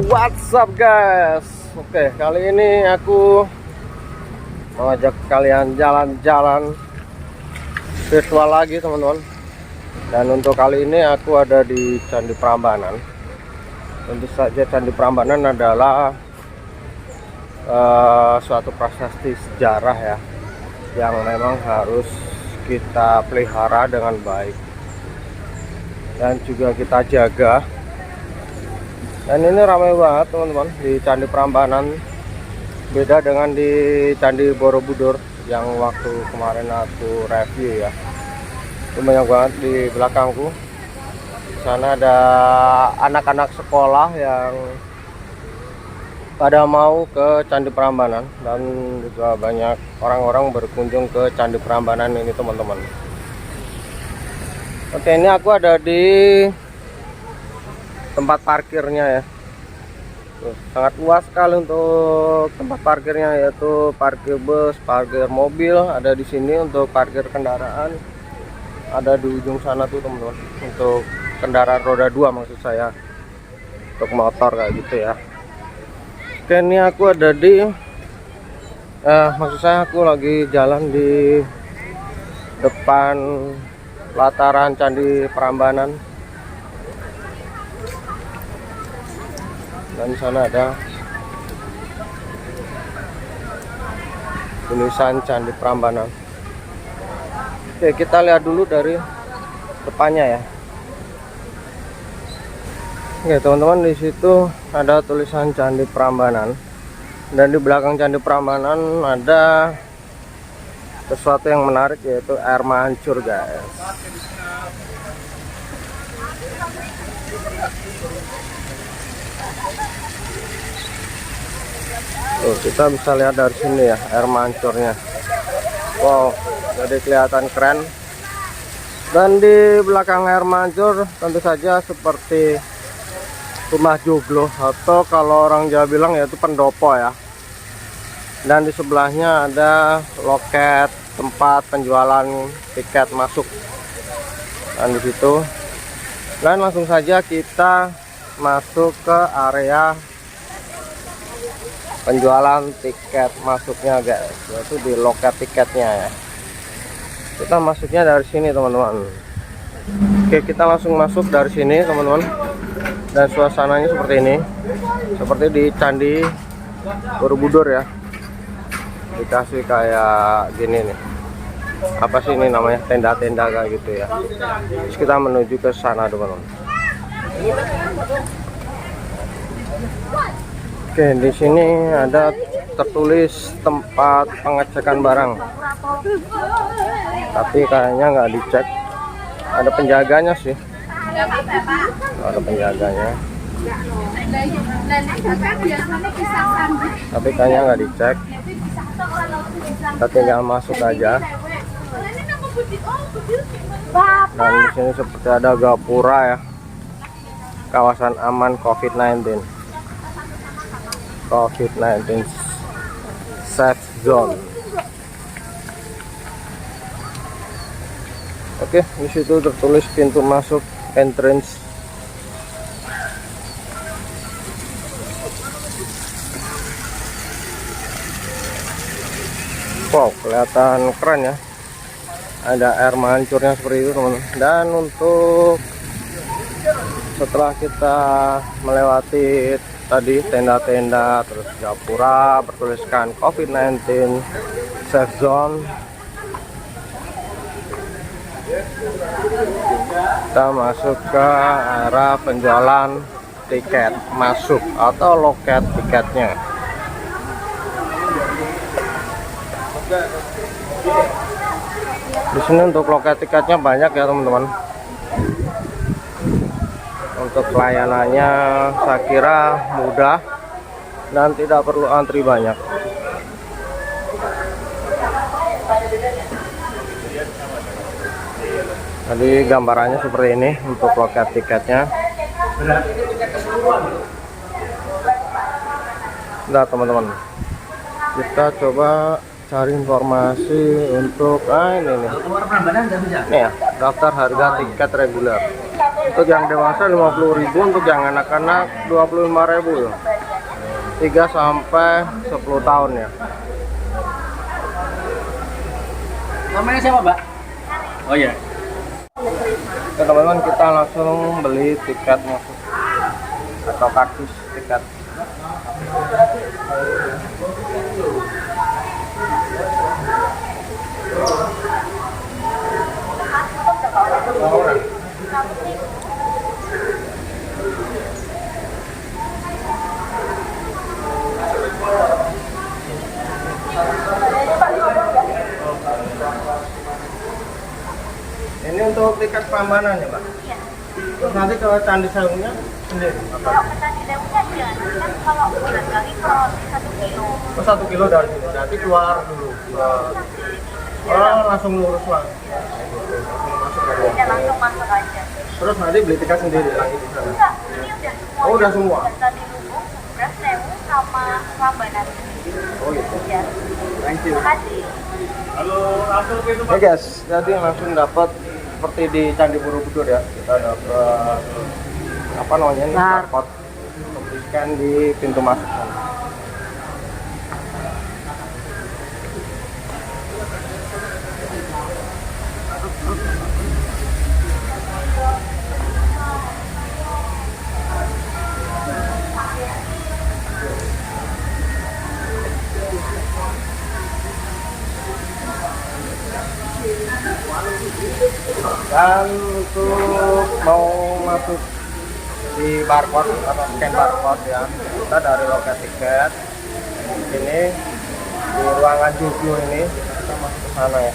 what's up guys? Oke, kali ini aku mau ajak kalian jalan-jalan virtual lagi teman-teman. Dan untuk kali ini aku ada di Candi Prambanan. Tentu saja Candi Prambanan adalah suatu prasasti sejarah ya, yang memang harus kita pelihara dengan baik dan juga kita jaga. Dan ini ramai banget teman-teman di Candi Prambanan, beda dengan di Candi Borobudur yang waktu kemarin aku review ya. Itu banyak banget di belakangku. Di sana ada anak-anak sekolah yang pada mau ke Candi Prambanan, dan juga banyak orang-orang berkunjung ke Candi Prambanan ini teman-teman. Oke, ini aku ada di tempat parkirnya ya. Tuh, sangat luas sekali untuk tempat parkirnya, yaitu parkir bus, parkir mobil ada di sini. Untuk parkir kendaraan ada di ujung sana tuh teman-teman, untuk kendaraan roda 2 maksud saya, untuk motor kayak gitu ya. Oke, ini aku ada di maksud saya aku lagi jalan di depan lataran Candi Prambanan. Dan di sana ada tulisan Candi Prambanan. Oke, kita lihat dulu dari depannya ya. Oke teman-teman, di situ ada tulisan Candi Prambanan, dan di belakang Candi Prambanan ada sesuatu yang menarik, yaitu air mancur guys. Tuh, kita bisa lihat dari sini ya air mancurnya. Wow, jadi kelihatan keren. Dan di belakang air mancur tentu saja seperti rumah joglo, atau kalau orang Jawa bilang yaitu pendopo ya. Dan di sebelahnya ada loket tempat penjualan tiket masuk. Dan di situ, dan langsung saja kita masuk ke area penjualan tiket masuknya guys, yaitu di loket tiketnya ya. Kita masuknya dari sini teman-teman. Oke, kita langsung masuk dari sini teman-teman. Dan suasananya seperti ini, seperti di Candi Borobudur ya. Dikasih kayak gini nih, apa sih ini namanya, tenda-tenda kayak gitu ya. Terus kita menuju ke sana teman-teman. Oke, di sini ada tertulis tempat pengecekan barang, tapi kayaknya nggak dicek. Ada penjaganya sih, ada penjaganya, tapi kayaknya nggak dicek. Kita tinggal masuk aja. Dan di sini seperti ada gapura ya, kawasan aman COVID-19 safe zone. Oke, di situ tertulis pintu masuk, entrance. Wow, kelihatan keren ya. Ada air mancurnya seperti itu teman-teman. Dan untuk setelah kita melewati tadi tenda-tenda, terus gapura bertuliskan COVID-19 safe zone, kita masuk ke arah penjualan tiket masuk atau loket tiketnya. Di sini untuk loket tiketnya banyak ya teman-teman. Untuk pelayanannya saya kira mudah dan tidak perlu antri banyak. Tadi gambarannya seperti ini untuk loket tiketnya. Nah teman-teman, kita coba cari informasi untuk ini nih. Nih ya, daftar harga tiket reguler. Untuk yang dewasa 50.000, untuk yang anak-anak 25.000 ya. 3 sampai 10 tahun ya. Namanya siapa, Mbak? Oh iya. Oke teman-teman, kita langsung beli tiket masuk atau kartus tiket. Ini untuk tiket Prambanan ya, Pak? Iya. Terus nanti ke Candi Sewunya sendiri? Kalau ke Candi Sewunya jangan, kan kalau bulan kali per 1 kilo. Oh, 1 kilo dari sini, berarti keluar dulu. Oh, langsung lurus lah. Masuk aja. Ya langsung masuk aja. Terus nanti beli tiket sendiri lagi di sana? Enggak, ini udah semua. Oh, udah semua? Candi Lubung, Bras Sewu, sama Prambanan. Oh gitu. Iya. Thank you. Terima kasih. Oke guys, jadi langsung dapat seperti di Candi Borobudur ya. Kita dapat apa namanya ini, barcode untuk di scan di pintu masuk sana. Dan untuk mau masuk di barcode atau scan barcode ya, kita dari loket tiket ini di ruangan joglo ini kita masuk ke sana ya.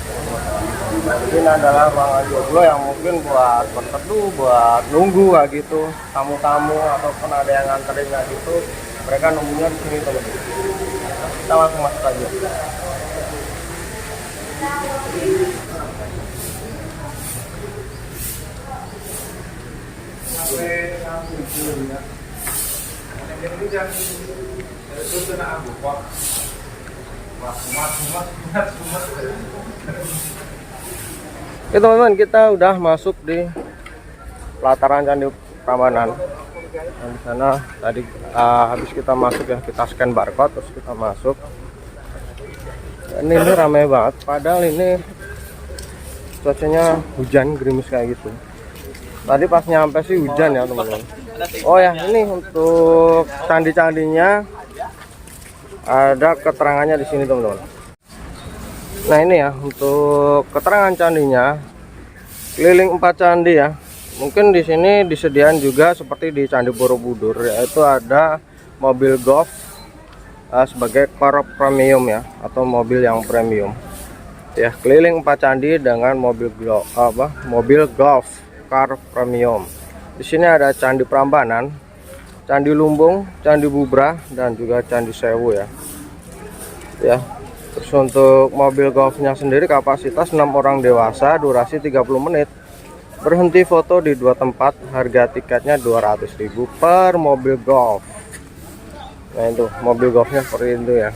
Nah, ini adalah ruangan joglo yang mungkin buat berteduh, buat nunggu kayak gitu, tamu-tamu ataupun ada yang nganterin kayak gitu, mereka nunggunya di sini teman-teman. Kita langsung masuk aja. Oke teman-teman, kita udah masuk di pelataran Candi Prambanan. Dan di sana tadi habis kita masuk ya, kita scan barcode terus kita masuk. Dan ini ramai banget, padahal ini cuacanya hujan gerimis kayak gitu. Tadi pas nyampe sih hujan ya teman-teman. Oh ya, ini untuk candi-candinya ada keterangannya di sini teman-teman. Nah ini ya untuk keterangan candinya, keliling 4 candi ya. Mungkin di sini disediakan juga seperti di Candi Borobudur, yaitu ada mobil golf sebagai car premium ya, atau mobil yang premium. Ya, keliling 4 candi dengan mobil golf car premium. Di sini ada Candi Prambanan, Candi Lumbung, Candi Bubrah, dan juga Candi Sewu ya. Ya. Terus untuk mobil golfnya sendiri kapasitas 6 orang dewasa, durasi 30 menit. Berhenti foto di 2 tempat, harga tiketnya 200.000 per mobil golf. Nah itu mobil golfnya seperti itu ya.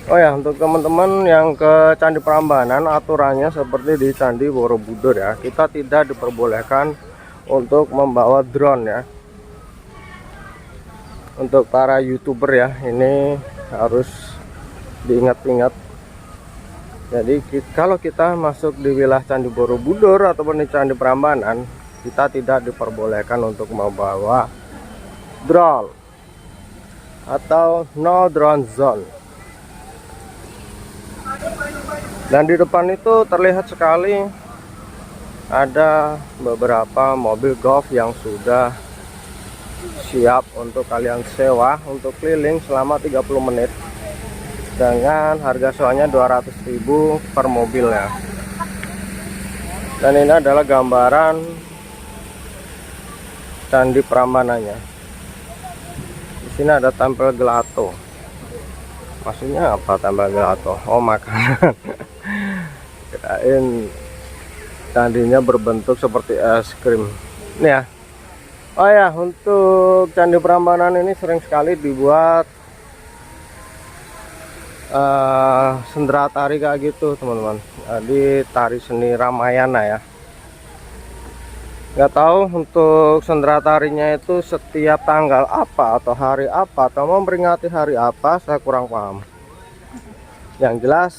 Oh ya, untuk teman-teman yang ke Candi Prambanan, aturannya seperti di Candi Borobudur ya. Kita tidak diperbolehkan untuk membawa drone ya. Untuk para YouTuber ya, ini harus diingat-ingat. Jadi kalau kita masuk di wilayah Candi Borobudur ataupun di Candi Prambanan, kita tidak diperbolehkan untuk membawa drone atau no drone zone. Dan di depan itu terlihat sekali ada beberapa mobil golf yang sudah siap untuk kalian sewa untuk keliling selama 30 menit dengan harga sewanya 200.000 per mobil ya. Dan ini adalah gambaran Candi Prambanannya. Di sini ada tempel gelato. Maksudnya apa tempel gelato? Oh, makanan. Kirain candinya berbentuk seperti es krim. Ini ya. Oh ya, untuk Candi Prambanan ini sering sekali dibuat sendera tari kayak gitu teman-teman. Jadi tari seni Ramayana ya. Nggak tahu untuk sendera tarinya itu setiap tanggal apa atau hari apa atau memperingati hari apa, saya kurang paham. Yang jelas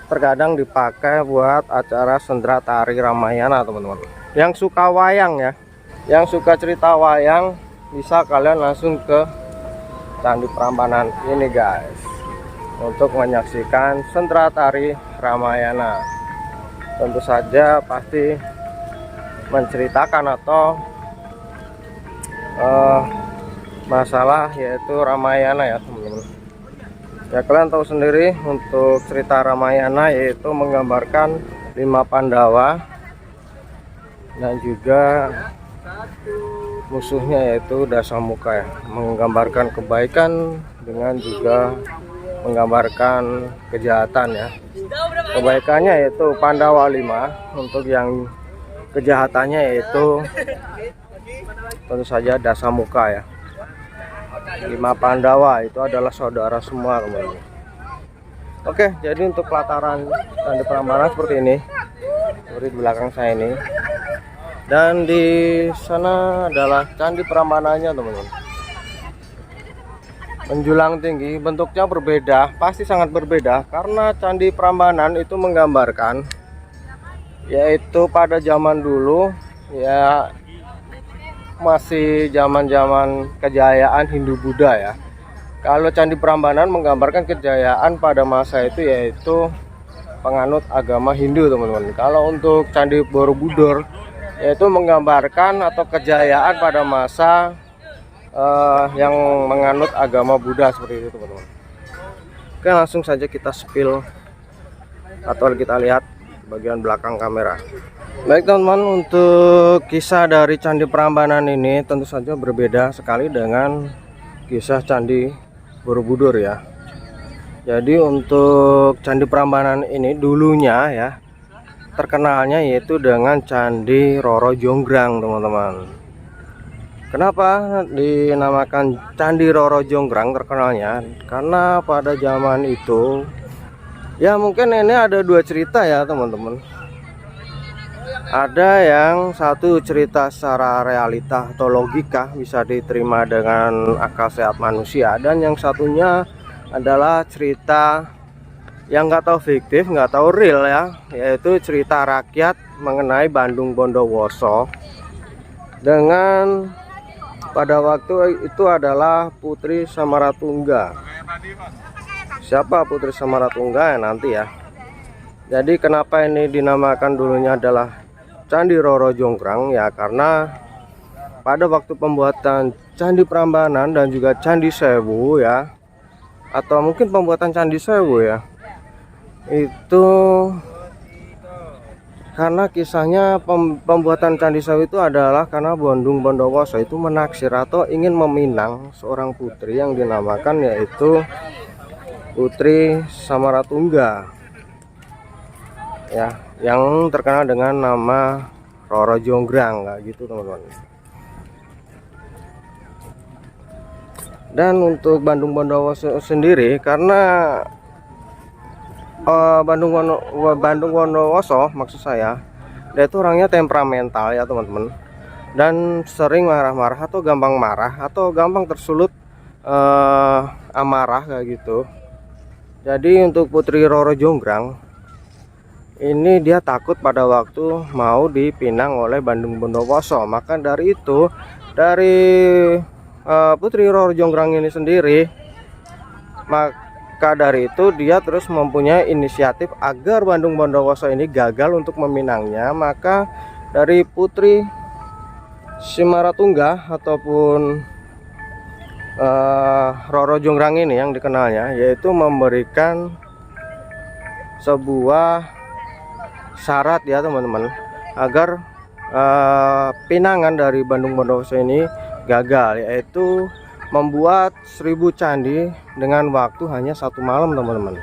terkadang dipakai buat acara sendera tari Ramayana teman-teman. Yang suka wayang ya, yang suka cerita wayang, bisa kalian langsung ke Candi Prambanan ini guys, untuk menyaksikan sendera tari Ramayana. Tentu saja pasti menceritakan atau masalah yaitu Ramayana ya teman-teman. Ya kalian tahu sendiri untuk cerita Ramayana yaitu menggambarkan 5 Pandawa dan juga musuhnya yaitu Dasamuka ya, menggambarkan kebaikan dengan juga menggambarkan kejahatan ya. Kebaikannya yaitu Pandawa 5, untuk yang kejahatannya yaitu tentu saja Dasamuka ya. 5 Pandawa itu adalah saudara semua teman-teman. Oke, jadi untuk pelataran Candi Prambanan seperti ini, seperti di belakang saya ini. Dan di sana adalah Candi Prambanannya teman-teman. Menjulang tinggi, bentuknya berbeda, pasti sangat berbeda karena Candi Prambanan itu menggambarkan yaitu pada zaman dulu ya, masih zaman-zaman kejayaan Hindu Buddha ya. Kalau Candi Prambanan menggambarkan kejayaan pada masa itu yaitu penganut agama Hindu teman-teman. Kalau untuk Candi Borobudur yaitu menggambarkan atau kejayaan pada masa yang menganut agama Buddha seperti itu teman-teman. Oke, langsung saja kita spill atau kita lihat bagian belakang kamera. Baik teman-teman, untuk kisah dari Candi Prambanan ini tentu saja berbeda sekali dengan kisah Candi Borobudur ya. Jadi untuk Candi Prambanan ini dulunya ya terkenalnya yaitu dengan Candi Roro Jonggrang teman-teman. Kenapa dinamakan Candi Roro Jonggrang terkenalnya? Karena pada zaman itu ya, mungkin ini ada 2 cerita ya teman-teman. Ada yang satu cerita secara realita atau logika bisa diterima dengan akal sehat manusia, dan yang satunya adalah cerita yang nggak tahu fiktif, nggak tahu real ya, yaitu cerita rakyat mengenai Bandung Bondowoso dengan pada waktu itu adalah Putri Samaratungga. Siapa Putri Samaratungga ya nanti ya. Jadi kenapa ini dinamakan dulunya adalah Candi Roro Jonggrang ya, karena pada waktu pembuatan Candi Prambanan dan juga Candi Sewu ya, atau mungkin pembuatan Candi Sewu ya, itu karena kisahnya pembuatan Candi Sewu itu adalah karena Bandung Bondowoso itu menaksir atau ingin meminang seorang putri yang dinamakan yaitu Putri Samaratungga ya, yang terkenal dengan nama Roro Jonggrang kayak gitu teman-teman. Dan untuk Bandung Bondowoso sendiri, karena Bandung Bondowoso maksud saya, dia itu orangnya temperamental ya teman-teman, dan sering marah-marah atau gampang marah atau gampang tersulut amarah kayak gitu. Jadi untuk Putri Roro Jonggrang ini dia takut pada waktu mau dipinang oleh Bandung Bondowoso. Maka dari itu, dari Putri Roro Jonggrang ini sendiri, maka dari itu dia terus mempunyai inisiatif agar Bandung Bondowoso ini gagal untuk meminangnya. Maka dari Putri Samaratungga ataupun Roro Jonggrang ini yang dikenalnya yaitu memberikan sebuah syarat ya teman-teman, agar pinangan dari Bandung Bondowoso ini gagal, yaitu membuat 1000 candi dengan waktu hanya 1 malam teman-teman.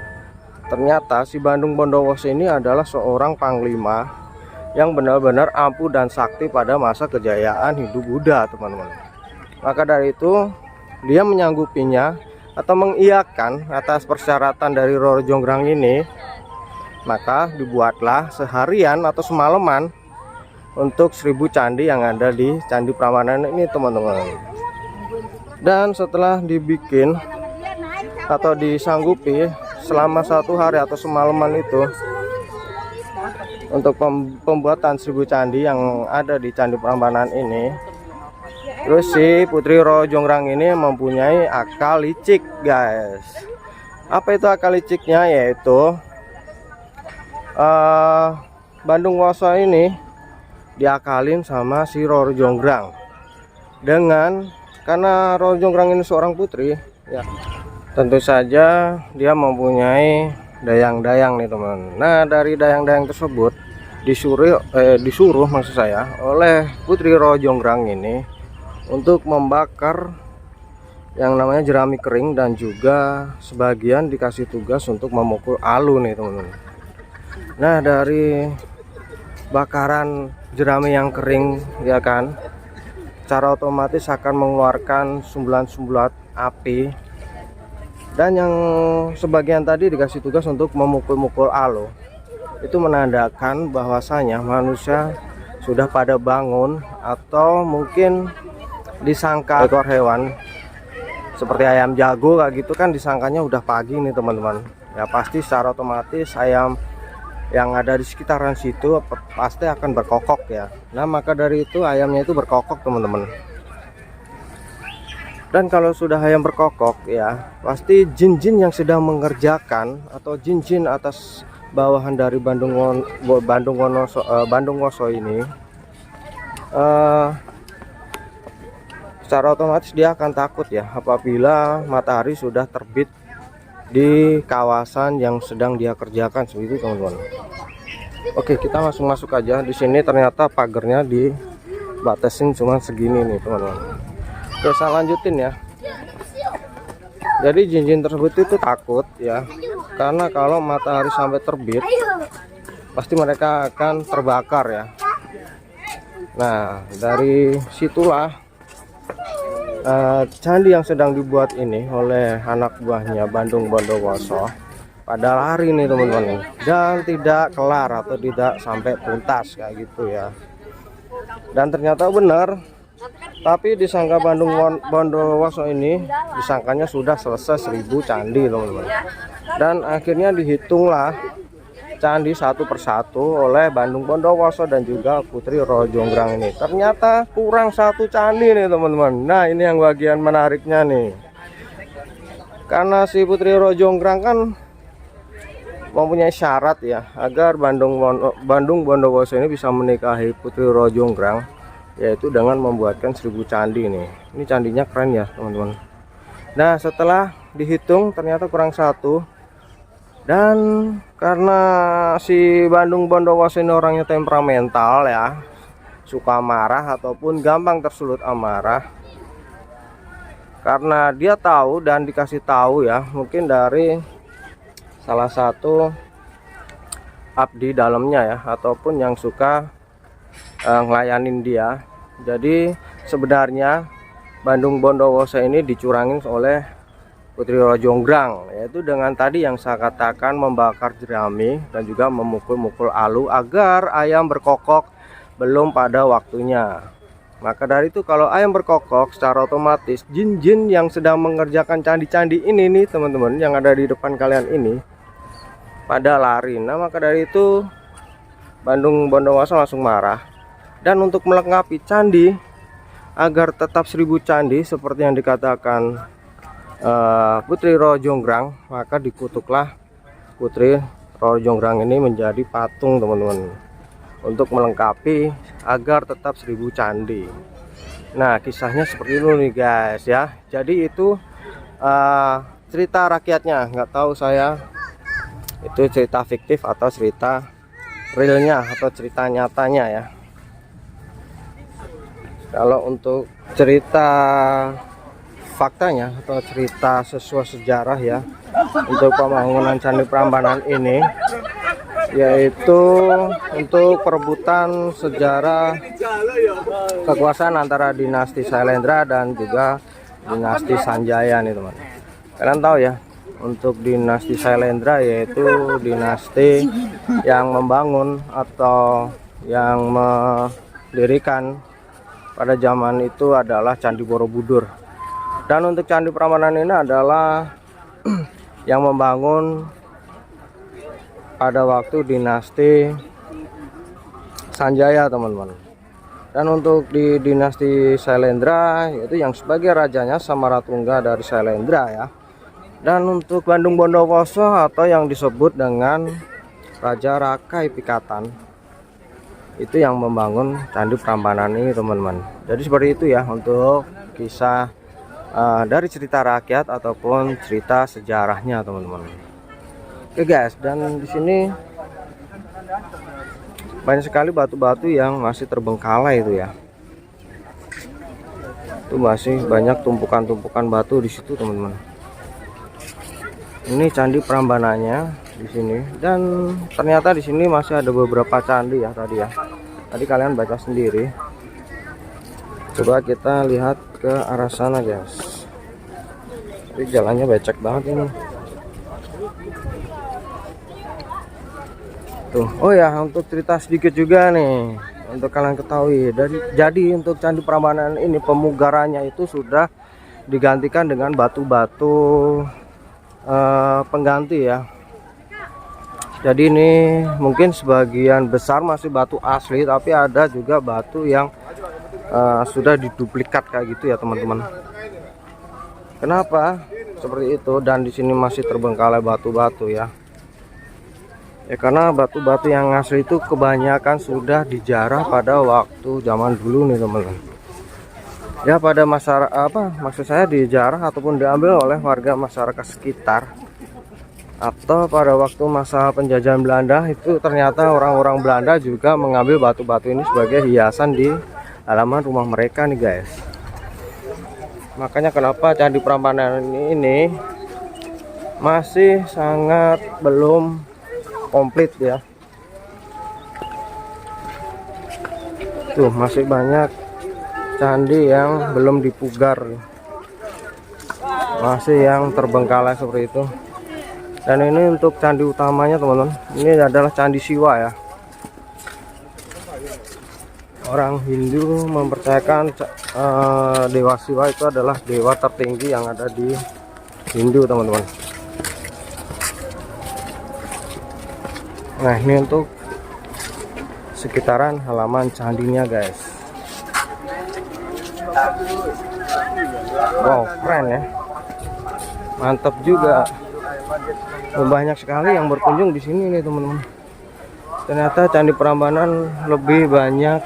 Ternyata si Bandung Bondowoso ini adalah seorang panglima yang benar-benar ampuh dan sakti pada masa kejayaan Hindu Buddha teman-teman. Maka dari itu dia menyanggupinya atau mengiyakan atas persyaratan dari Roro Jonggrang ini. Maka dibuatlah seharian atau semalaman untuk 1000 candi yang ada di Candi Prambanan ini teman-teman. Dan setelah dibikin atau disanggupi selama 1 hari atau semalaman itu untuk pembuatan 1000 candi yang ada di Candi Prambanan ini, terus si Putri Roro Jonggrang ini mempunyai akal licik guys. Apa itu akal liciknya? Yaitu Bandung Woso ini diakalin sama si Roro Jonggrang karena Roro Jonggrang ini seorang putri ya, tentu saja dia mempunyai dayang-dayang nih teman. Nah dari dayang-dayang tersebut disuruh maksud saya oleh Putri Roro Jonggrang ini untuk membakar yang namanya jerami kering, dan juga sebagian dikasih tugas untuk memukul alu nih teman-teman. Nah dari bakaran jerami yang kering ya kan, secara otomatis akan mengeluarkan sumbulan-sumbulan api, dan yang sebagian tadi dikasih tugas untuk memukul-mukul alu. Itu menandakan bahwasanya manusia sudah pada bangun, atau mungkin disangka ekor hewan seperti ayam jago kayak gitu kan, disangkanya udah pagi nih teman-teman. Ya pasti secara otomatis ayam yang ada di sekitaran situ pasti akan berkokok ya. Nah maka dari itu ayamnya itu berkokok teman-teman. Dan kalau sudah ayam berkokok ya, pasti jin-jin yang sedang mengerjakan atau jin-jin atas bawahan dari Bandung Woso ini secara otomatis dia akan takut ya apabila matahari sudah terbit di kawasan yang sedang dia kerjakan seperti itu teman-teman. Oke, kita langsung masuk aja. Di sini ternyata pagarnya dibatasin cuma segini nih teman-teman. Oke, saya lanjutin ya. Jadi jin-jin tersebut itu takut ya, karena kalau matahari sampai terbit pasti mereka akan terbakar ya. Nah dari situlah candi yang sedang dibuat ini oleh anak buahnya Bandung Bondowoso pada lari nih teman-teman, dan tidak kelar atau tidak sampai tuntas kayak gitu ya. Dan ternyata benar, tapi disangka Bandung Bondowoso ini disangkanya sudah selesai 1000 candi teman-teman, dan akhirnya dihitunglah candi satu persatu oleh Bandung Bondowoso dan juga Putri Roro Jonggrang ini. Ternyata kurang 1 candi nih teman-teman. Nah ini yang bagian menariknya nih, karena si Putri Roro Jonggrang kan mempunyai syarat ya agar Bandung Bondowoso ini bisa menikahi Putri Roro Jonggrang, yaitu dengan membuatkan 1000 candi nih. Ini candinya keren ya teman-teman. Nah setelah dihitung ternyata kurang 1. Dan karena si Bandung Bondowoso ini orangnya temperamental ya, suka marah ataupun gampang tersulut amarah, karena dia tahu dan dikasih tahu ya, mungkin dari salah satu abdi dalamnya ya, ataupun yang suka ngelayanin dia. Jadi sebenarnya Bandung Bondowoso ini dicurangin oleh Putri Roro Jonggrang, yaitu dengan tadi yang saya katakan membakar jerami dan juga memukul-mukul alu agar ayam berkokok belum pada waktunya. Maka dari itu kalau ayam berkokok secara otomatis jin-jin yang sedang mengerjakan candi-candi ini nih teman-teman, yang ada di depan kalian ini pada lari. Nah maka dari itu Bandung Bondowoso langsung marah, dan untuk melengkapi candi agar tetap 1000 candi seperti yang dikatakan Putri Roro Jonggrang, maka dikutuklah Putri Roro Jonggrang ini menjadi patung teman-teman, untuk melengkapi agar tetap 1000 candi. Nah kisahnya seperti itu nih guys ya. Jadi itu cerita rakyatnya, nggak tahu saya itu cerita fiktif atau cerita realnya atau cerita nyatanya ya. Kalau untuk cerita faktanya atau cerita sesuai sejarah ya, untuk pembangunan Candi Prambanan ini, yaitu untuk perebutan sejarah kekuasaan antara dinasti Sailendra dan juga dinasti Sanjaya nih teman. Kalian tahu ya, untuk dinasti Sailendra yaitu dinasti yang membangun atau yang didirikan pada zaman itu adalah Candi Borobudur. Dan untuk Candi Prambanan ini adalah yang membangun pada waktu dinasti Sanjaya, teman-teman. Dan untuk di dinasti Sailendra, yaitu yang sebagai rajanya Samaratungga dari Sailendra ya. Dan untuk Bandung Bondowoso atau yang disebut dengan Raja Rakai Pikatan, itu yang membangun Candi Prambanan ini, teman-teman. Jadi seperti itu ya untuk kisah dari cerita rakyat ataupun cerita sejarahnya, teman-teman. Oke guys, dan di sini banyak sekali batu-batu yang masih terbengkalai itu ya. Itu masih banyak tumpukan-tumpukan batu di situ, teman-teman. Ini Candi Prambanannya di sini, dan ternyata di sini masih ada beberapa candi ya tadi ya. Tadi kalian baca sendiri. Coba kita lihat ke arah sana guys. Tapi jalannya becek banget ini. Tuh, oh ya, untuk cerita sedikit juga nih untuk kalian ketahui. Jadi untuk Candi Prambanan ini pemugarannya itu sudah digantikan dengan batu-batu pengganti ya. Jadi ini mungkin sebagian besar masih batu asli, tapi ada juga batu yang sudah diduplikat kayak gitu ya, teman-teman. Kenapa seperti itu? Dan di sini masih terbengkalai batu-batu ya. Ya karena batu-batu yang asli itu kebanyakan sudah dijarah pada waktu zaman dulu nih, teman-teman. Ya pada maksud saya dijarah ataupun diambil oleh warga masyarakat sekitar. Atau pada waktu masa penjajahan Belanda itu ternyata orang-orang Belanda juga mengambil batu-batu ini sebagai hiasan di halaman rumah mereka nih guys. Makanya kenapa Candi Prambanan ini masih sangat belum komplit ya. Tuh masih banyak candi yang belum dipugar, masih yang terbengkalai seperti itu. Dan ini untuk candi utamanya, teman-teman. Ini adalah Candi Siwa ya. Orang Hindu mempercayakan Dewa Siwa itu adalah dewa tertinggi yang ada di Hindu, teman-teman. Nah, ini untuk sekitaran halaman candinya, guys. Wow, keren ya. Mantap juga. Banyak sekali yang berkunjung di sini nih, teman-teman. Ternyata Candi Prambanan lebih banyak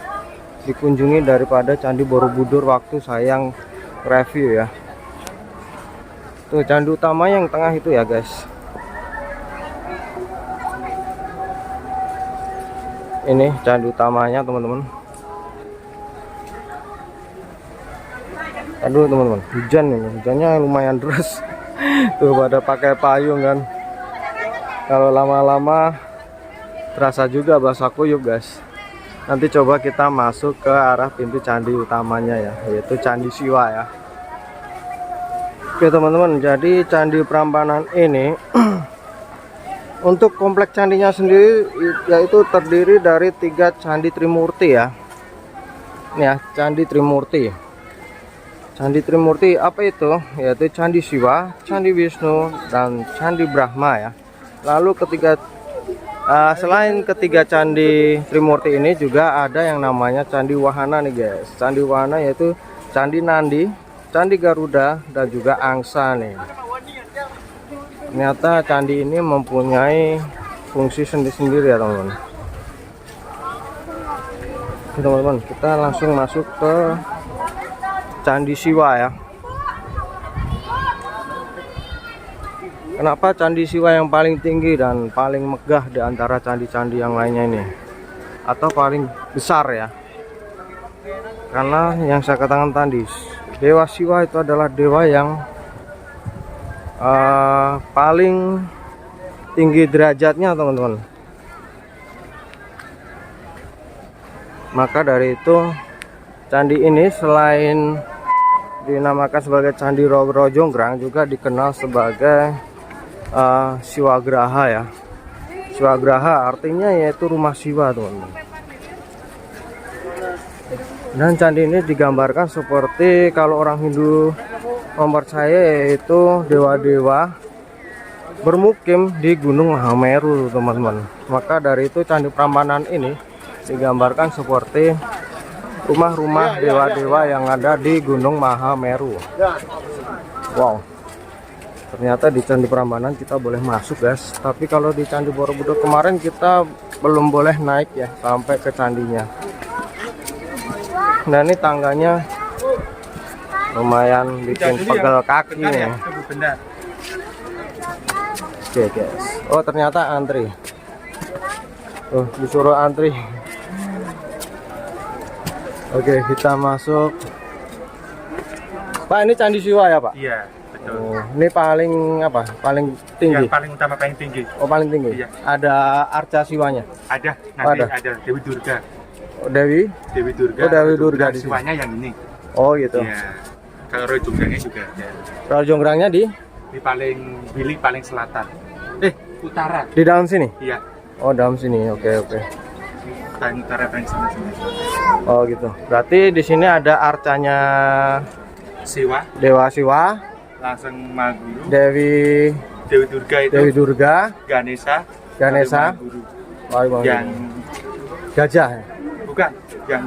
dikunjungi daripada Candi Borobudur waktu saya review ya. Tuh candi utama yang tengah itu ya guys. Ini candi utamanya, teman-teman. Aduh teman-teman, hujan ini, hujannya lumayan deras. Tuh pada pakai payung kan. Kalau lama-lama terasa juga basah kuyup guys. Nanti coba kita masuk ke arah pintu candi utamanya ya, yaitu Candi Siwa ya. Oke teman-teman, jadi Candi Prambanan ini untuk kompleks candinya sendiri yaitu terdiri dari 3 Candi Trimurti ya. Ini ya, Candi Trimurti. Candi Trimurti apa itu? Yaitu Candi Siwa, Candi Wisnu, dan Candi Brahma ya. Lalu selain ketiga Candi Trimurti ini juga ada yang namanya Candi Wahana nih guys. Candi Wahana yaitu Candi Nandi, Candi Garuda, dan juga Angsa nih. Ternyata candi ini mempunyai fungsi sendiri-sendiri ya teman-teman. Oke teman-teman, kita langsung masuk ke Candi Siwa ya. Kenapa Candi Siwa yang paling tinggi dan paling megah di antara candi-candi yang lainnya ini? Atau paling besar ya? Karena yang saya katakan tadi, Dewa Siwa itu adalah dewa yang paling tinggi derajatnya teman-teman. Maka dari itu candi ini selain dinamakan sebagai Candi Rojonggrang juga dikenal sebagai Siwagraha ya. Siwagraha artinya yaitu rumah Siwa teman-teman. Dan candi ini digambarkan seperti kalau orang Hindu mempercaya, yaitu dewa-dewa bermukim di Gunung Mahameru, teman-teman. Maka dari itu Candi Prambanan ini digambarkan seperti rumah-rumah dewa-dewa yang ada di Gunung Mahameru. Wow, ternyata di Candi Prambanan kita boleh masuk, guys. Tapi kalau di Candi Borobudur kemarin kita belum boleh naik ya sampai ke candinya. Nah, ini tangganya lumayan bikin pegel kaki nih. Oke, guys. Oh, ternyata antri. Oh, disuruh antri. Oke, kita masuk. Pak, ini Candi Siwa ya, Pak? Iya, betul. Oh, ini paling apa? Paling tinggi? Yang paling utama, paling tinggi. Oh, paling tinggi. Iya. Ada arca Siwanya? Ada, nanti Ada. ada Dewi Durga. Oh, Dewi? Dewi Durga. Oh, Dewi Durga di sini. Siwanya yang ini. Oh, gitu. Iya. Kalau Roy Jonggrangnya juga ada. Kalau jonggrangnya di Paling bilik paling selatan. Utara. di dalam sini? Iya. Oh, dalam sini. Oke, oke. Paling utara, paling sini. Oh, gitu. Berarti di sini ada arcanya Siwa, Dewa Siwa, langsung Maguru, Dewi Durga itu, Dewi Durga, Ganesha, Ganesha, Maguru. Wali Maguru. Yang Gajah. Ya? bukan, yang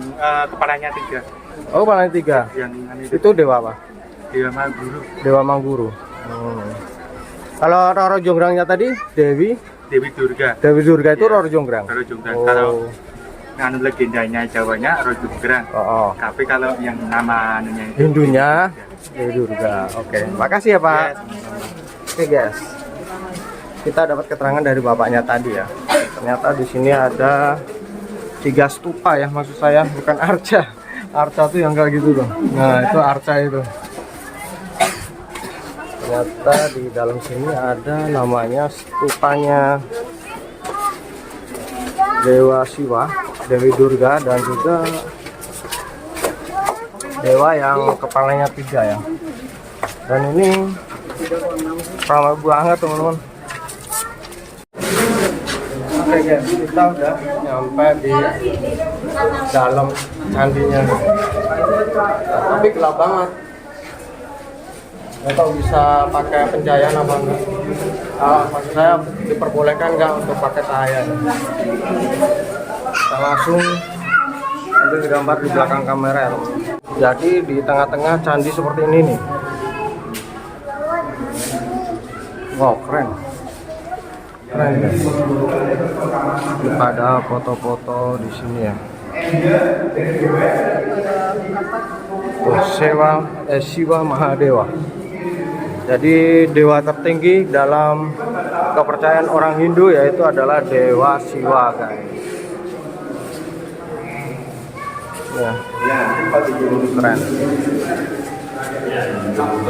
kepalanya 3. Oh, paling 3. Yang Itu dewa apa? Dewa Maguru. Dewa Mangguru. Kalau Roro Jonggrangnya tadi Dewi Durga. Dewi Durga itu Iya. Roro Jonggrang. Roro Jonggrang. Oh. Kalau anu legendanya Jawanya Roro Jonggrang. Oh, oh. Tapi kalau yang nama anunya itu Hindunya Dewi Durga. Oke, makasih ya, Pak. Ya, sama-sama. Oke, guys. Kita dapat keterangan dari bapaknya tadi ya. Ternyata di sini ada 3 stupa ya, maksud saya bukan arca. Arca tuh yang kayak gitu loh. Nah, itu arca itu. Ternyata di dalam sini ada namanya stupanya Dewa Siwa, Dewi Durga, dan juga dewa yang kepalanya 3 ya. Dan ini ramai banget, teman-teman. Oke, guys, kita udah nyampe di dalam candinya. Tapi gelap banget. Nggak tahu bisa pakai pencahayaan apa enggak. Maksud saya diperbolehkan nggak untuk pakai cahaya. Kita langsung ambil gambar di belakang kamera ya. Jadi di tengah-tengah candi seperti ini nih. Wow, keren. Keren, guys. Ada foto-foto di sini ya. Oh, Siwa Mahadewa. Jadi dewa tertinggi dalam kepercayaan orang Hindu yaitu adalah Dewa Siwa, guys. Ya, keren.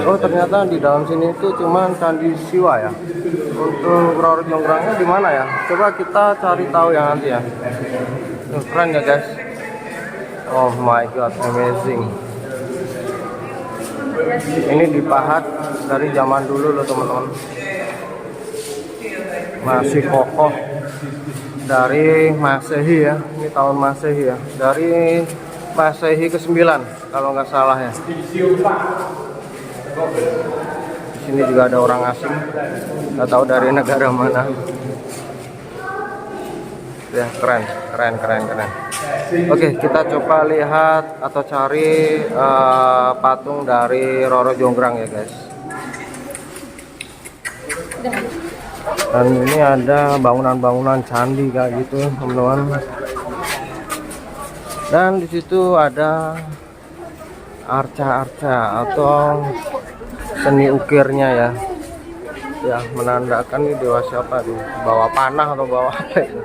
Oh, ternyata di dalam sini itu cuman Candi Siwa ya. Untuk Roro Jonggrangnya di mana ya? Coba kita cari tahu ya nanti ya. Keren ya, guys. Oh my god, amazing. Ini dipahat dari zaman dulu loh, teman-teman. Masih kokoh dari Masehi ya. Ini tahun Masehi ya. Dari Masehi ke-9 kalau nggak salah ya. Di sini juga ada orang asing. Nggak tahu dari negara mana. Ya, keren. Oke, kita coba lihat atau cari patung dari Roro Jonggrang ya, guys. Dan ini ada bangunan-bangunan candi kayak gitu, teman-teman. Dan di situ ada arca-arca atau seni ukirnya ya. Ya, menandakan ini dewa siapa tuh? Bawa panah atau bawa apa itu?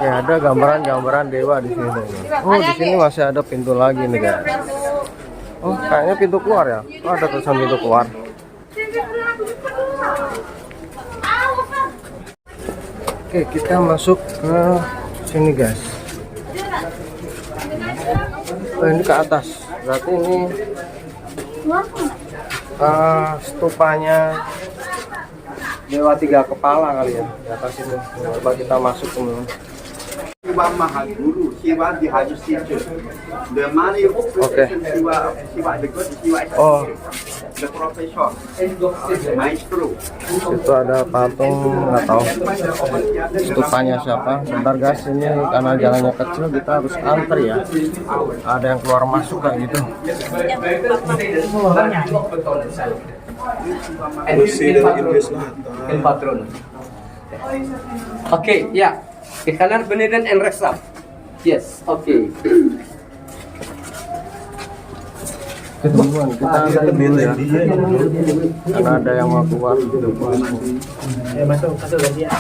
Ya, ada gambaran-gambaran dewa di sini. Oh, di sini masih ada pintu lagi nih, guys. Oh, kayaknya pintu keluar ya. Oh, ada tulisan pintu keluar. Oke, kita masuk ke sini, guys. Oh, ini ke atas. Berarti ini stupanya Dewa 3 kepala kali ya di atas itu. Coba kita masuk, teman-teman. Siwa Mahaguru, Siwa the highest teacher. The money Siwa the good, Siwa is Oh. the professor, maestro. Itu ada patung, nggak tahu stupannya siapa. Bentar guys, ini karena jalannya kecil kita harus antri ya. Ada yang keluar masuk kayak gitu. Oke, ya. Ke kanan beneran and rest up. Yes, oke. Teman-teman, kita antri dulu ya. Karena ada yang mau keluar gitu. Masuk ganti ya.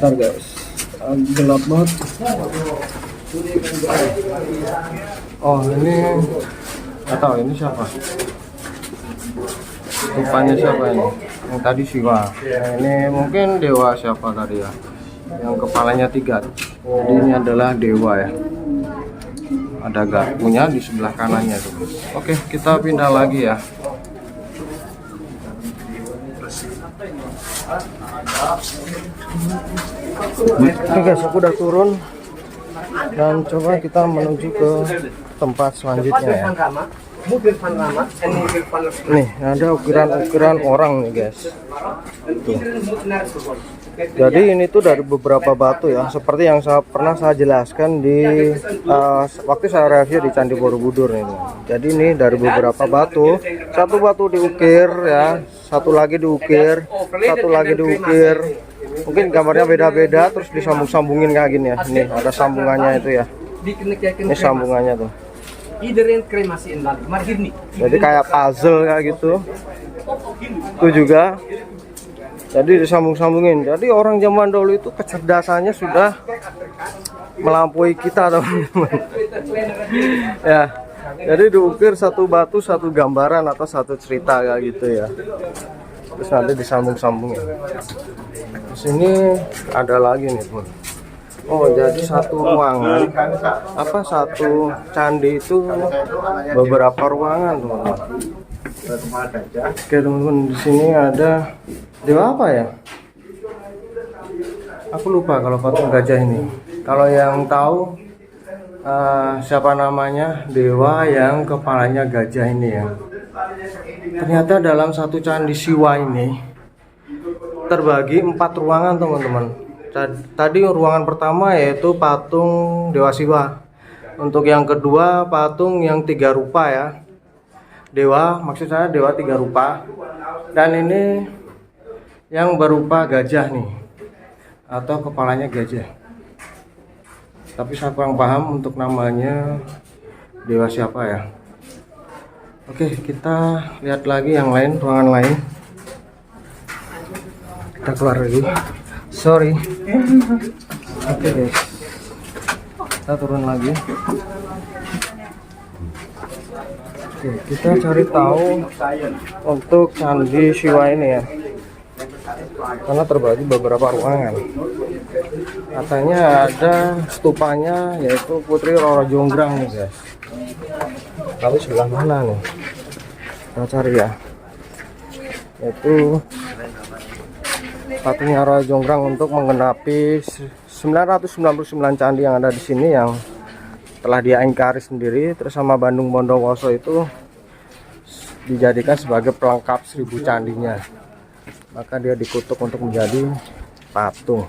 Bentar guys, gelap banget. Oh ini, nggak tahu ini siapa? Rupanya siapa ini? Yang tadi Siwa. Nah, ini mungkin dewa siapa tadi ya? Yang kepalanya 3. Jadi ini adalah dewa ya. Ada garpunya di sebelah kanannya tuh. Oke, kita pindah lagi ya. Oke guys, aku udah turun dan coba kita menuju ke tempat selanjutnya ya. Nih ada ukiran-ukiran orang nih guys. Tuh. Jadi ini tuh dari beberapa batu ya, seperti yang pernah saya jelaskan di waktu saya review di Candi Borobudur ini. Jadi ini dari beberapa batu, satu batu diukir ya, satu lagi diukir, satu lagi diukir. Mungkin gambarnya beda-beda, terus disambung-sambungin kayak gini ya. Nih ada sambungannya itu ya. Ini sambungannya tuh. Jadi kayak puzzle kayak gitu. Itu juga. Jadi disambung-sambungin. Jadi orang zaman dulu itu kecerdasannya sudah melampaui kita, teman-teman. Ya. Jadi diukir satu batu, satu gambaran atau satu cerita kayak gitu ya. Terus nanti disambung-sambungin. Di sini ada lagi nih, teman. Oh, jadi satu ruangan, satu candi itu beberapa ruangan, teman-teman. Oke, teman-teman, di sini ada dewa apa ya? Aku lupa kalau patung gajah ini. Kalau yang tahu siapa namanya, dewa yang kepalanya gajah ini ya. Ternyata dalam satu candi Siwa ini terbagi 4 ruangan, teman-teman. Tadi ruangan pertama yaitu patung Dewa Siwa. Untuk yang kedua patung yang 3 rupa ya. Dewa, maksud saya dewa 3 rupa. Dan ini yang berupa gajah nih, atau kepalanya gajah. Tapi saya kurang paham untuk namanya dewa siapa ya. Oke, kita lihat lagi yang lain, ruangan lain. Kita keluar lagi. Sorry. Oke guys, kita turun lagi. Oke, kita cari tahu untuk Candi Siwa ini ya, karena terbagi beberapa ruangan. Katanya ada stupanya yaitu Putri Roro Jonggrang nih guys. Tapi sebelah mana nih? Kita cari ya. Yaitu patungnya Roro Jonggrang untuk menggenapi 999 candi yang ada di sini yang telah dia ingkari sendiri. Terus sama Bandung Bondowoso itu dijadikan sebagai pelengkap 1000 candinya. Maka dia dikutuk untuk menjadi patung.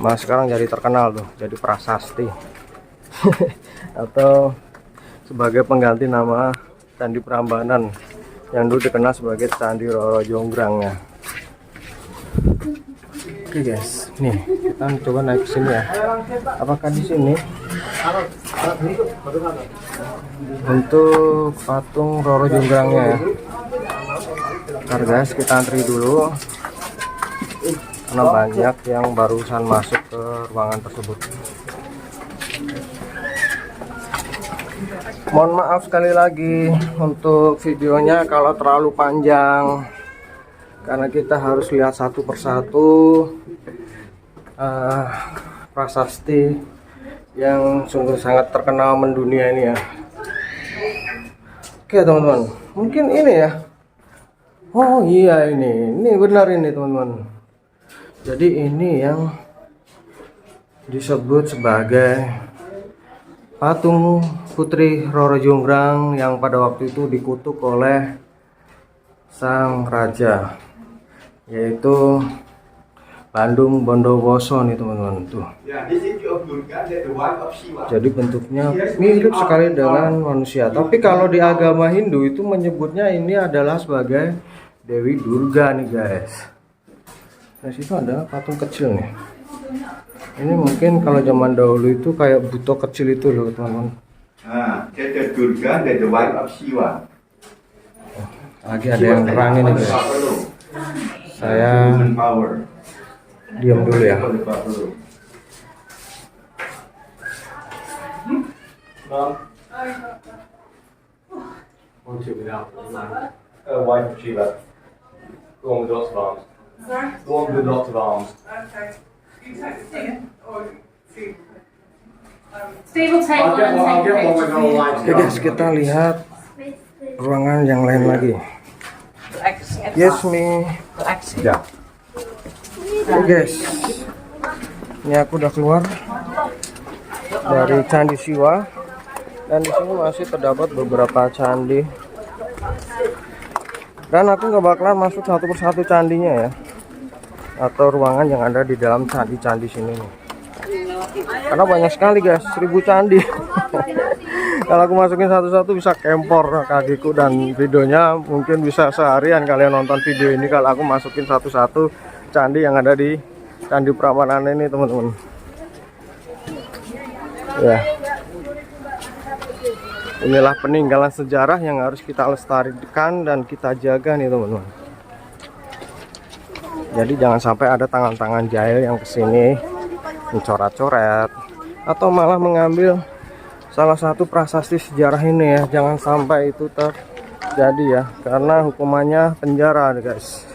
Nah sekarang jadi terkenal tuh, jadi prasasti. Atau sebagai pengganti nama Candi Prambanan yang dulu dikenal sebagai Candi Roro Jonggrang ya. Oke guys, nih kita coba naik ke sini ya. Apakah di sini untuk patung Roro Jonggrangnya ya? Bentar guys, kita antri dulu karena banyak yang barusan masuk ke ruangan tersebut. Mohon maaf sekali lagi untuk videonya kalau terlalu panjang, karena kita harus lihat satu persatu prasasti yang sungguh sangat terkenal mendunia ini ya. Oke teman-teman, mungkin ini ya. Oh iya, ini benar ini teman-teman. Jadi ini yang disebut sebagai patung Putri Roro Jonggrang yang pada waktu itu dikutuk oleh sang raja, yaitu Bandung Bondowoso nih teman-teman tuh. Yeah, this is of Durga, the wife of Shiva. Jadi bentuknya mirip sekali dengan manusia. Tapi kalau di agama Hindu itu menyebutnya ini adalah sebagai Dewi Durga nih guys. Nah situ ada patung kecil nih. Ini mungkin kalau zaman dahulu itu kayak buto kecil itu loh teman-teman. That's the Durga, that's the wife of Shiva. Lagi ada yang nerangin nih guys. Saya Human power. diam dulu ya. Wife of Shiva. The one with lots of arms. Sorry? The one with lots of arms. Okay. You take the thing or Steve? Steve will take I'll one get and one, I'll take get a one with picture all for you. lights. Oke guys, kita lihat ruangan yang lain lagi. Yes me. Yeah. Oke guys, ini aku udah keluar dari Candi Siwa dan di sini masih terdapat beberapa candi. Dan aku nggak bakalan masuk satu persatu candinya ya, atau ruangan yang ada di dalam candi-candi sini nih. Karena banyak sekali guys, 1000 candi. Kalau aku masukin satu-satu bisa kempor kakiku dan videonya mungkin bisa seharian kalian nonton video ini kalau aku masukin satu-satu candi yang ada di Candi Prambanan ini teman-teman. Ya. Inilah peninggalan sejarah yang harus kita lestarikan dan kita jaga nih teman-teman. Jadi jangan sampai ada tangan-tangan jahil yang kesini mencoret-coret atau malah mengambil salah satu prasasti sejarah ini ya. Jangan sampai itu terjadi ya, karena hukumannya penjara guys.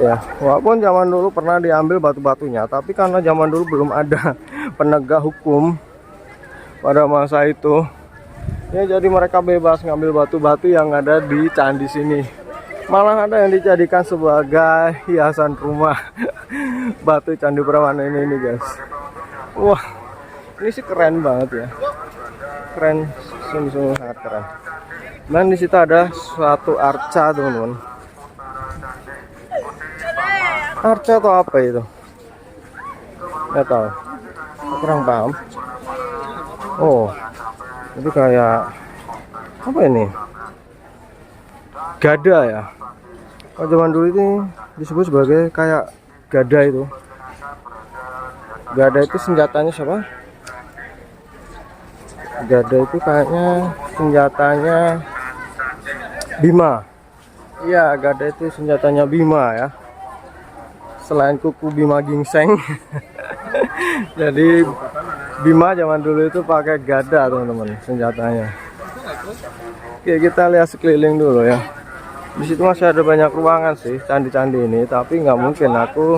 Ya, walaupun zaman dulu pernah diambil batu-batunya, tapi karena zaman dulu belum ada penegak hukum pada masa itu, ya jadi mereka bebas ngambil batu-batu yang ada di candi sini. Malah ada yang dijadikan sebagai hiasan rumah. Batu Candi Prambanan ini guys. Wah, ini sih keren banget ya. Keren, sungguh-sungguh sangat keren. Dan di situ ada suatu arca teman-teman. Arca atau apa itu? Nggak tahu. Aku kurang paham. Oh, itu kayak apa ini? Gada ya. Kalau zaman dulu ini disebut sebagai kayak gada itu. Gada itu senjatanya siapa? Gada itu kayaknya senjatanya Bima. Iya, gada itu senjatanya Bima ya. Selain kuku Bima gingseng. Jadi Bima zaman dulu itu pakai gada teman-teman senjatanya. Oke, kita lihat sekeliling dulu ya. Di situ masih ada banyak ruangan sih candi-candi ini, tapi nggak mungkin aku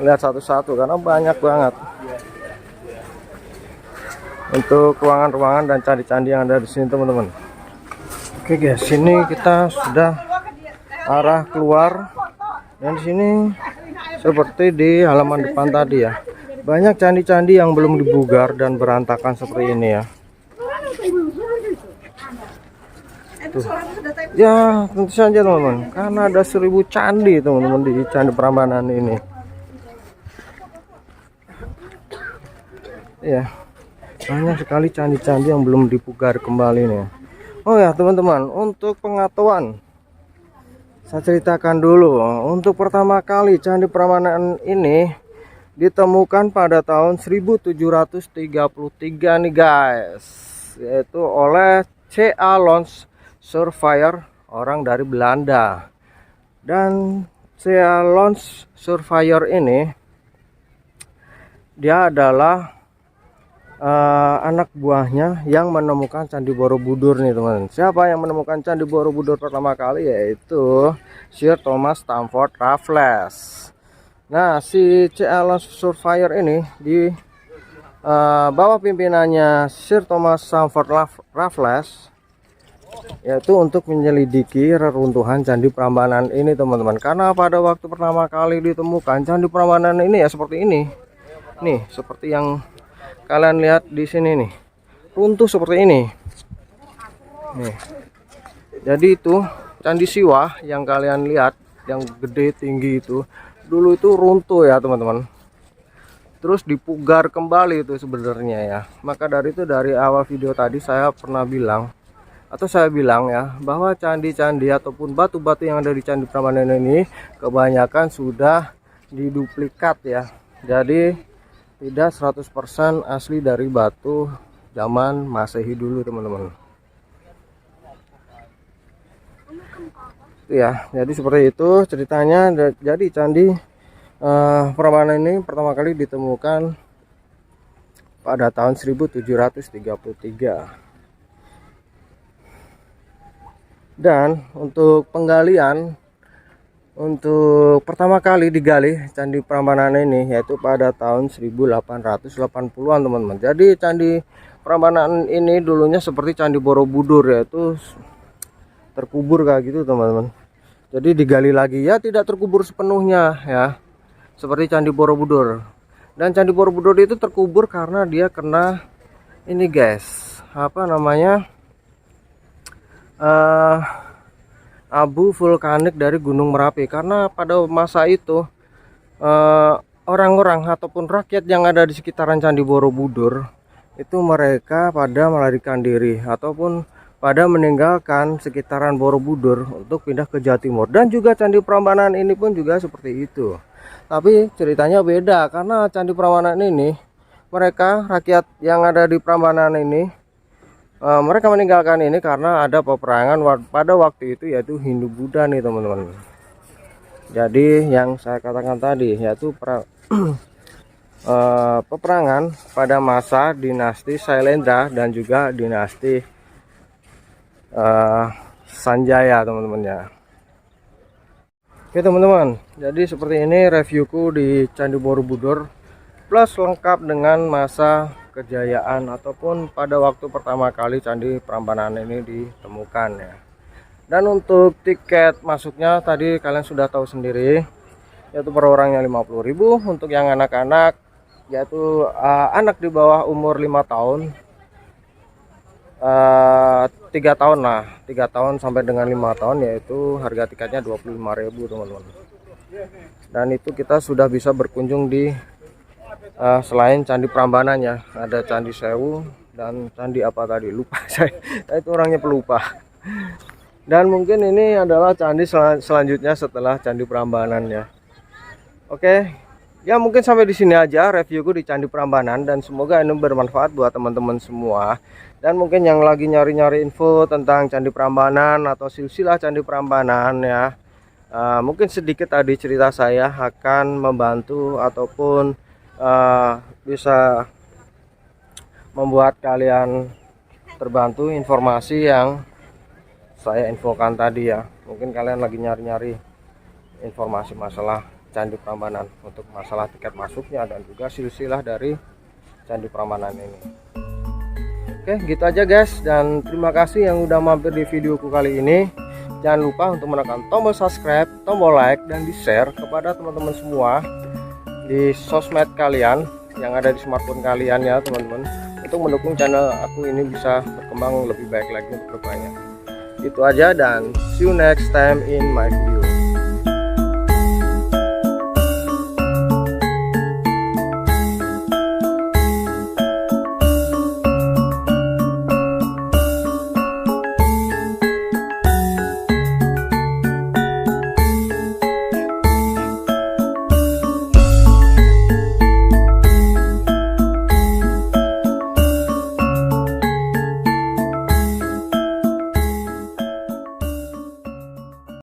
lihat satu-satu karena banyak banget. Untuk ruangan-ruangan dan candi-candi yang ada di sini teman-teman. Oke guys, sini kita sudah arah keluar dan di sini seperti di halaman depan tadi ya. Banyak candi-candi yang belum dibugar dan berantakan seperti ini ya. Tuh. Ya tentu saja teman-teman, karena ada 1000 candi teman-teman di Candi Prambanan ini. Ya, banyak sekali candi-candi yang belum dipugar kembali nih. Oh ya teman-teman, untuk pengetahuan saya ceritakan dulu. Untuk pertama kali Candi Prambanan ini ditemukan pada tahun 1733 nih guys, yaitu oleh C.A. Lons Surveyor, orang dari Belanda. Dan C.A. Lons Surveyor ini dia adalah anak buahnya yang menemukan Candi Borobudur nih teman. Siapa yang menemukan Candi Borobudur pertama kali? Yaitu Sir Thomas Stamford Raffles. Nah, si C.A. Lons Surveyor ini di bawah pimpinannya Sir Thomas Stamford Raffles yaitu untuk menyelidiki reruntuhan Candi Prambanan ini teman-teman. Karena pada waktu pertama kali ditemukan Candi Prambanan ini ya seperti ini. Nih, seperti yang kalian lihat di sini nih. Runtuh seperti ini. Nih. Jadi itu Candi Siwa yang kalian lihat yang gede tinggi itu dulu itu runtuh ya teman-teman. Terus dipugar kembali itu sebenarnya ya. Maka dari itu dari awal video tadi saya pernah bilang ya bahwa candi-candi ataupun batu-batu yang ada di Candi Prambanan ini kebanyakan sudah diduplikat ya. Jadi tidak 100% asli dari batu zaman Masehi dulu teman-teman. Ya, jadi seperti itu ceritanya. Jadi Candi Prambanan ini pertama kali ditemukan pada tahun 1733. Dan untuk penggalian, untuk pertama kali digali Candi Prambanan ini yaitu pada tahun 1880-an teman-teman. Jadi Candi Prambanan ini dulunya seperti Candi Borobudur, yaitu terkubur kayak gitu teman-teman. Jadi digali lagi ya, tidak terkubur sepenuhnya ya, seperti Candi Borobudur. Dan Candi Borobudur itu terkubur karena dia kena ini guys, apa namanya, abu vulkanik dari Gunung Merapi. Karena pada masa itu orang-orang ataupun rakyat yang ada di sekitaran Candi Borobudur itu mereka pada melarikan diri ataupun pada meninggalkan sekitaran Borobudur untuk pindah ke Jawa Timur. Dan juga Candi Prambanan ini pun juga seperti itu. Tapi ceritanya beda karena Candi Prambanan ini mereka rakyat yang ada di Prambanan ini mereka meninggalkan ini karena ada peperangan pada waktu itu, yaitu Hindu Buddha nih teman-teman. Jadi yang saya katakan tadi yaitu peperangan pada masa dinasti Sailendra dan juga dinasti Sanjaya teman-teman ya. Oke teman-teman, jadi seperti ini reviewku di Candi Borobudur plus lengkap dengan masa kejayaan ataupun pada waktu pertama kali Candi Prambanan ini ditemukan ya. Dan untuk tiket masuknya tadi kalian sudah tahu sendiri, yaitu per orangnya 50.000. Untuk yang anak-anak yaitu anak di bawah umur 5 tahun 3 tahun lah, 3 tahun sampai dengan 5 tahun, yaitu harga tiketnya 25.000 teman-teman. Dan itu kita sudah bisa berkunjung di selain Candi Prambanan ya, ada Candi Sewu dan candi apa tadi lupa saya itu orangnya pelupa. Dan mungkin ini adalah candi selanjutnya setelah Candi Prambanan ya. Oke ya, mungkin sampai di sini aja reviewku di Candi Prambanan, dan semoga ini bermanfaat buat teman-teman semua. Dan mungkin yang lagi nyari-nyari info tentang Candi Prambanan atau silsilah Candi Prambanan ya, mungkin sedikit tadi cerita saya akan membantu ataupun bisa membuat kalian terbantu informasi yang saya infokan tadi ya. Mungkin kalian lagi nyari-nyari informasi masalah Candi Prambanan untuk masalah tiket masuknya dan juga silsilah dari Candi Prambanan ini. Oke, gitu aja guys, dan terima kasih yang udah mampir di videoku kali ini. Jangan lupa untuk menekan tombol subscribe, tombol like, dan di share kepada teman-teman semua di sosmed kalian yang ada di smartphone kalian ya teman-teman, untuk mendukung channel aku ini bisa berkembang lebih baik lagi untuk kedepannya. Itu aja dan see you next time in my video.